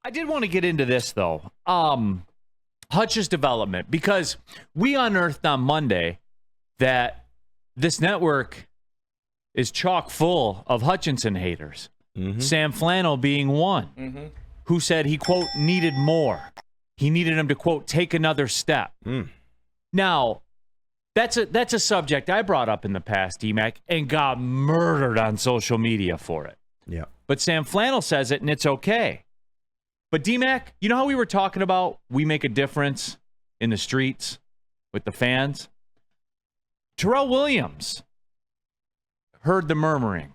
I did want to get into this, though. Hutch's development, because we unearthed on Monday that this network is chock full of Hutchinson haters. Mm-hmm. Sam Flannel being one, who said he, quote, needed more. He needed him to, quote, take another step. Now, that's a subject I brought up in the past, D-Mac, and got murdered on social media for it. Yeah. But Sam Flannel says it, and it's okay. But D-Mac, you know how we were talking about we make a difference in the streets with the fans? Terrell Williams heard the murmuring,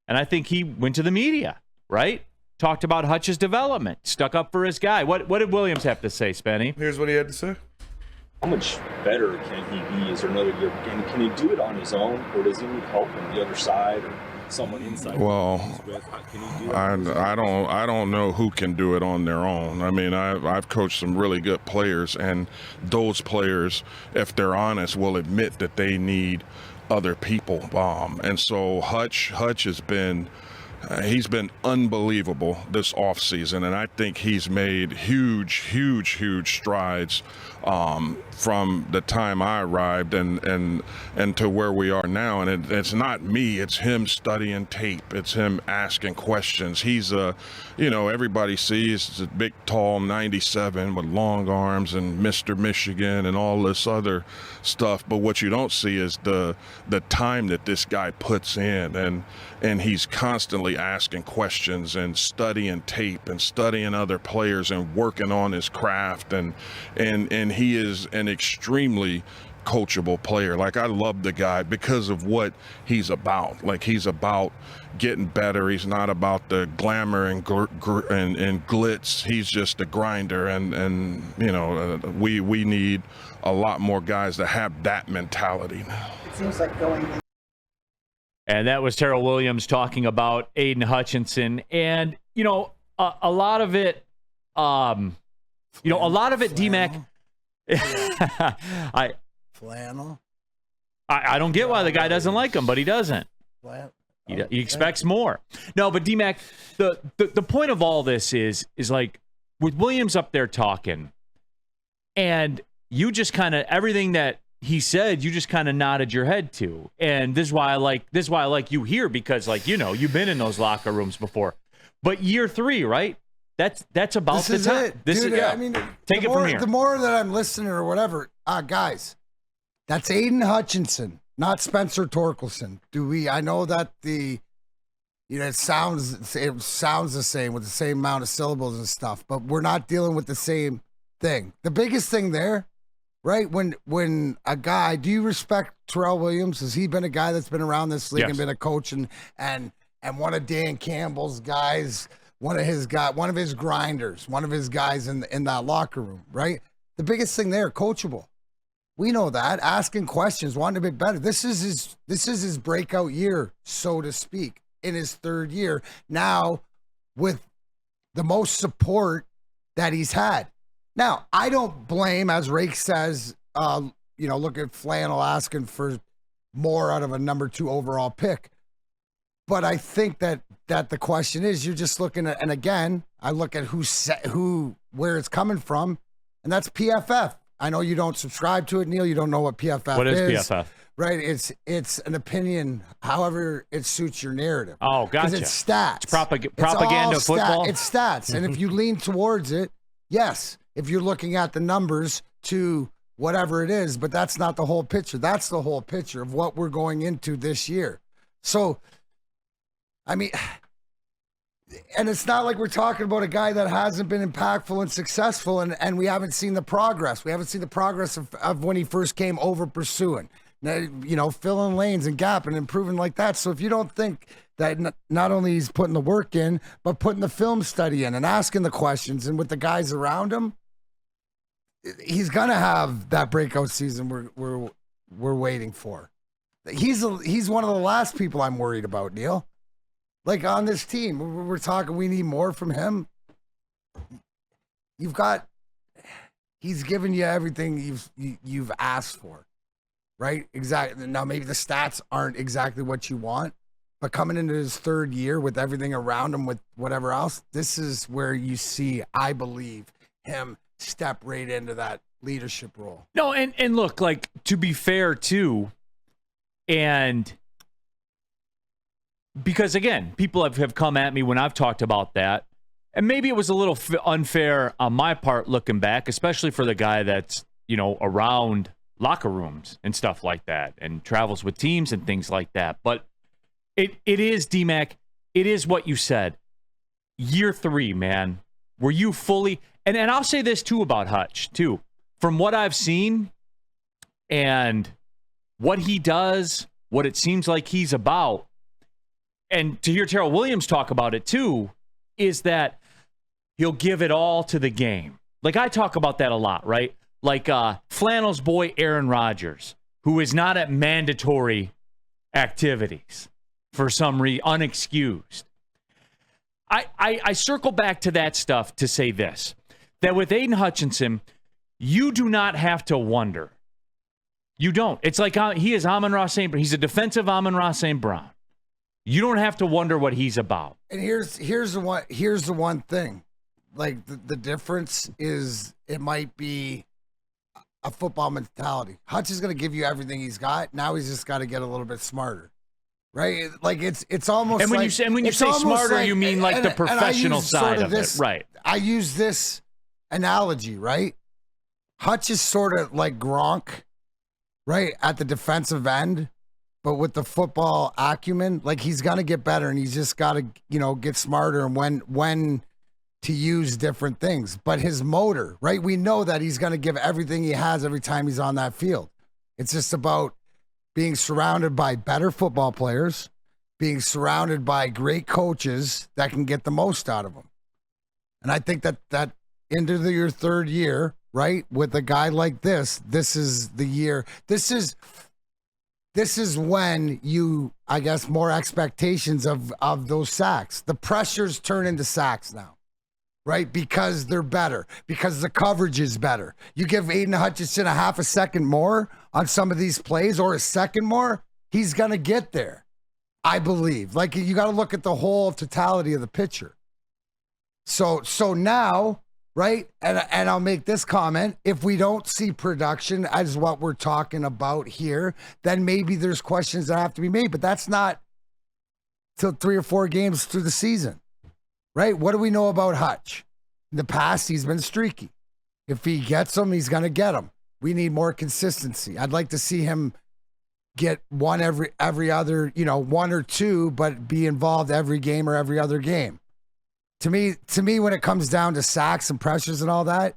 and I think he went to the media, right? Talked about Hutch's development, stuck up for his guy. What did Williams have to say, Spenny? Here's what he had to say. How much better can he be? Is there another year? Can he do it on his own, or does he need help on the other side or someone inside? Well, I don't know who can do it on their own. I mean, I've coached some really good players, and those players, if they're honest, will admit that they need other people. And so Hutch has been. He's been unbelievable this offseason, and I think he's made huge strides from the time I arrived and to where we are now. And it's not me; it's him studying tape. It's him asking questions. He's everybody sees a big, tall 97 with long arms and Mr. Michigan and all this other stuff. But what you don't see is the time that this guy puts in, and he's constantly asking questions and studying tape and studying other players and working on his craft, and he is an extremely coachable player. Like, I love the guy because of what he's about. Like, he's about getting better. He's not about the glamour and glitz. He's just a grinder, and we need a lot more guys that have that mentality now. It seems like going. And that was Terrell Williams talking about Aidan Hutchinson. And, a lot of it, D-Mac. Flannel. I don't get why the guy doesn't like him, but he doesn't. He expects more. No, but D-Mac, the point of all this is like, with Williams up there talking, and you just kind of, everything that he said, you just kind of nodded your head to. And this is why I like you here, because, like, you've been in those locker rooms before. But year 3, right? That's about this the time. It. Dude, I mean, take it from here. The more that I'm listening or whatever, guys, that's Aidan Hutchinson, not Spencer Torkelson. I know that it sounds the same with the same amount of syllables and stuff, but we're not dealing with the same thing. The biggest thing there, right? When a guy, do you respect Terrell Williams? Has he been a guy that's been around this league and been a coach and one of Dan Campbell's guys, one of his grinders, one of his guys in that locker room, right? The biggest thing there, coachable. We know that. Asking questions, wanting to be better. This is his breakout year, so to speak, in his 3rd year. Now, with the most support that he's had. Now, I don't blame, as Rake says, look at Flannel asking for more out of a number 2 overall pick. But I think that the question is, you're just looking at, and again, I look at where it's coming from, and that's PFF. I know you don't subscribe to it, Neil. You don't know what PFF is. What is PFF? Right? It's an opinion, however it suits your narrative. Oh, gotcha. Because it's stats. It's propaganda football? It's stats. And if you lean towards it, yes, if you're looking at the numbers to whatever it is, but that's not the whole picture. That's the whole picture of what we're going into this year. So, I mean, and it's not like we're talking about a guy that hasn't been impactful and successful, and we haven't seen the progress. We haven't seen the progress of when he first came over pursuing, filling lanes and gap and improving like that. So if you don't think that not only he's putting the work in, but putting the film study in and asking the questions and with the guys around him, he's going to have that breakout season we're waiting for. He's one of the last people I'm worried about, Neil. Like, on this team, we're talking, we need more from him. He's given you everything you've asked for, right? Exactly. Now, maybe the stats aren't exactly what you want, But coming into his third year with everything around him, with whatever else, this is where you see, I believe, him step right into that leadership role. No, and look, like, to be fair too, and because again, people have come at me when I've talked about that, and maybe it was a little unfair on my part looking back, especially for the guy that's, you know, around locker rooms and stuff like that and travels with teams and things like that. But it is, D-Mac, it is what you said. Year 3, man. Were you fully, and I'll say this too about Hutch too. From what I've seen and what he does, what it seems like he's about, and to hear Terrell Williams talk about it too, is that he'll give it all to the game. Like, I talk about that a lot, right? Like Flannel's boy Aaron Rodgers, who is not at mandatory activities for some unexcused. I circle back to that stuff to say this, that with Aidan Hutchinson, you do not have to wonder. You don't. It's like he is Amon-Ra St. Brown. He's a defensive Amon-Ra St. Brown. You don't have to wonder what he's about. And here's the one thing. Like, the difference is it might be a football mentality. Hutch is going to give you everything he's got. Now he's just got to get a little bit smarter. Right? Like, it's almost and when like, you say smarter, you mean like the professional side of this, it. Right. I use this analogy, right? Hutch is sort of like Gronk, right, at the defensive end, but with the football acumen, like, he's going to get better, and he's just got to, you know, get smarter and when to use different things. But his motor, right, we know that he's going to give everything he has every time he's on that field. It's just about being surrounded by better football players, being surrounded by great coaches that can get the most out of him. And I think that into your third year, right, with a guy like this is the year. This is when you, I guess, more expectations of those sacks. The pressures turn into sacks now, right? Because they're better, because the coverage is better. You give Aidan Hutchinson a half a second more on some of these plays, or a second more, he's going to get there, I believe. Like, you got to look at the whole totality of the picture. So now, right, and I'll make this comment, if we don't see production as what we're talking about here, then maybe there's questions that have to be made, but that's not till 3 or 4 games through the season, right? What do we know about Hutch? In the past, he's been streaky. If he gets them, he's going to get them. We need more consistency. I'd like to see him get one every other, you know, 1 or 2, but be involved every game or every other game. To me, when it comes down to sacks and pressures and all that,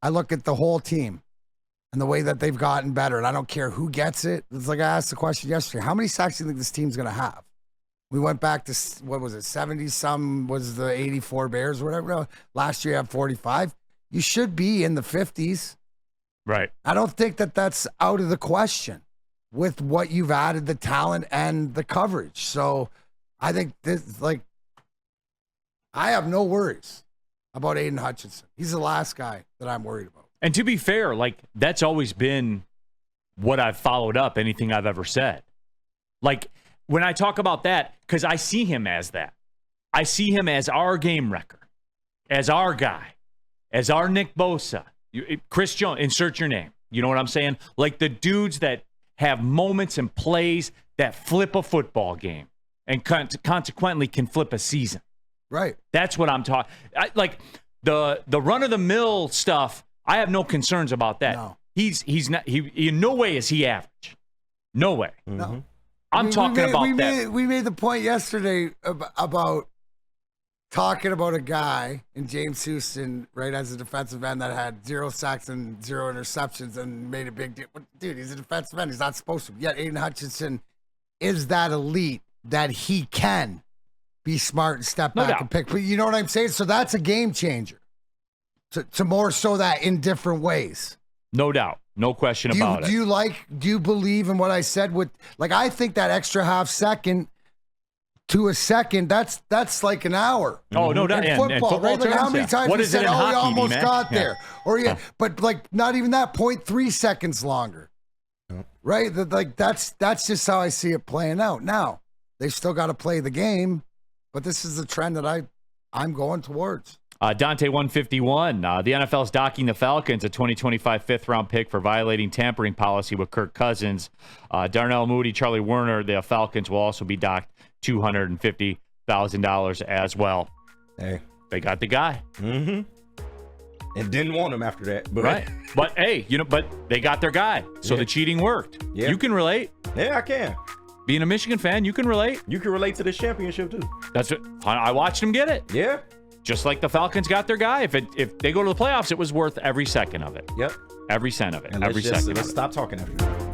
I look at the whole team and the way that they've gotten better. And I don't care who gets it. It's like I asked the question yesterday, how many sacks do you think this team's going to have? We went back to, what was it, 70-some was the 84 Bears or whatever. No, last year you had 45. You should be in the 50s. Right. I don't think that's out of the question with what you've added, the talent and the coverage. So I think this, like, I have no worries about Aidan Hutchinson. He's the last guy that I'm worried about. And to be fair, like, that's always been what I've followed up anything I've ever said. Like, when I talk about that, because I see him as that. I see him as our game wrecker, as our guy, as our Nick Bosa, Chris Jones, insert your name. You know what I'm saying? Like, the dudes that have moments and plays that flip a football game and consequently can flip a season. Right. That's what I'm talking. Like, the run-of-the-mill stuff, I have no concerns about that. No. He's not, in no way is he average. No way. No. I'm talking about that. We made the point yesterday about talking about a guy in James Houston, right, as a defensive end that had 0 sacks and 0 interceptions and made a big deal. Dude, he's a defensive end. He's not supposed to. Yet Aidan Hutchinson is that elite that he can be smart and step back and pick. But you know what I'm saying? So that's a game changer. To more so that in different ways. No doubt. No question about it. Do you believe in what I said with, like, I think that extra half second to a second, that's like an hour. Oh, no doubt. In football, right? Like, how many times what we is said, it in hockey, he almost man? got there. Or but like not even that, 0.3 seconds longer. Right? Like that's just how I see it playing out. Now, They still got to play the game, but this is the trend that I'm going towards. Dante 151. The NFL is docking the Falcons a 2025 fifth-round pick for violating tampering policy with Kirk Cousins. Darnell Mooney, Charlie Werner, the Falcons will also be docked $250,000 as well. Hey, they got the guy. Mm-hmm. And didn't want him after that. But right. But hey, but they got their guy. So the cheating worked. Yeah. You can relate. Yeah, I can. Being a Michigan fan, you can relate. You can relate to this championship too. That's what I watched him get it. Yeah. Just like the Falcons got their guy. If they go to the playoffs, it was worth every second of it. Yep. Every cent of it. And every second. Let's stop talking after that.